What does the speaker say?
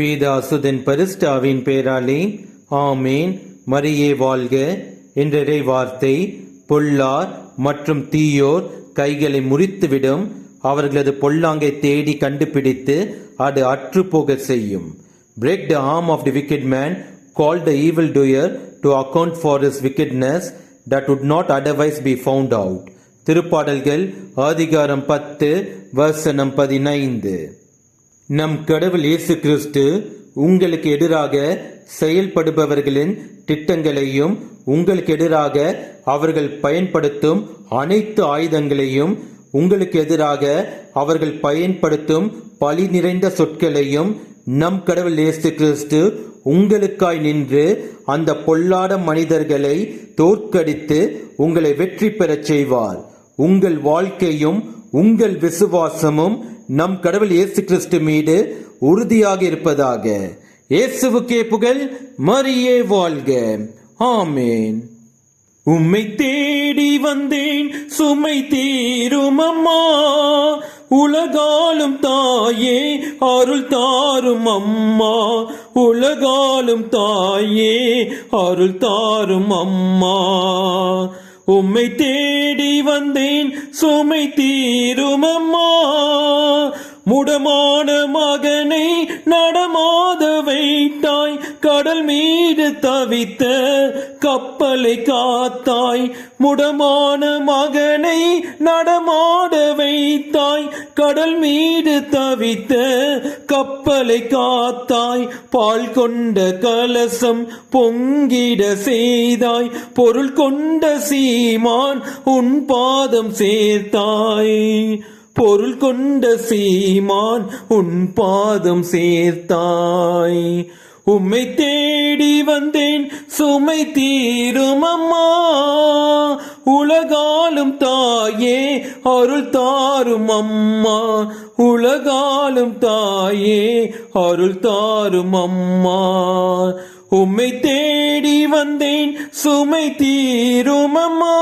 பீதாசுதன் பரிஸ்டாவின் பேராலே ஆமேன். மரியே வாழ்க. என்ற வார்த்தை பொல்லார் மற்றும் தீயோர் கைகளை முறித்துவிடும். அவர்களது பொல்லாங்கை தேடி கண்டுபிடித்து அது அற்றுப்போக செய்யும். Break the arm of the wicked man, called the evildoer to account for his wickedness that would not otherwise be found out. திருப்பாடல்கள் அதிகாரம் 10 வசனம் 15. நம் கடவுள் இயேசு கிறிஸ்து உங்களுக்கு எதிராக செயல்படுபவர்களின் திட்டங்களையும் உங்களுக்கு எதிராக அவர்கள் பயன்படுத்தும் அனைத்து ஆயுதங்களையும் உங்களுக்கு எதிராக அவர்கள் பயன்படுத்தும் பழி நிறைந்த சொற்களையும் நம் கடவுள் இயேசு கிறிஸ்து உங்களுக்காய் நின்று அந்த பொல்லாத மனிதர்களை தோற்கடித்து உங்களை வெற்றி பெறச் செய்வார். உங்கள் வாழ்க்கையும் உங்கள் விசுவாசமும் நம் கடவுள் இயேசு கிறிஸ்து மீது உறுதியாக இருப்பதாக. இயேசுவுக்கே புகழ். மரியே வாழ்க. ஆமேன். உம்மை தேடி வந்தேன் சுமை தீரும் அம்மா, உலகாலும் தாயே அருள் தாரும் அம்மா, உலகாலும் தாயே அருள் தாரும் அம்மா. உம்மை தேடி வந்தேன் சுமை தீரும் அம்மா, முடமான மகனை நடமாத வைத்தாய், கடல் மீது தவித்த கப்பலை காத்தாய். முடமான மகனை நடமாட வைத்தாய், கடல் மீது தவித்த கப்பலை காத்தாய். பால் கொண்ட கலசம் பொங்கிட செய்தாய், பொருள் கொண்ட சீமான் உன் பாதம் சேர்த்தாய். பொருள் கொண்ட சீமான் உன் பாதம் சேர்த்தாய். உம்மை தேடி வந்தேன் சுமை தீரும் அம்மா, உலகாலும் தாயே அருள் தாரும் அம்மா, உலகாலும் தாயே அருள் தாரும் அம்மா. உம்மை தேடி வந்தேன் சுமை தீரும் அம்மா.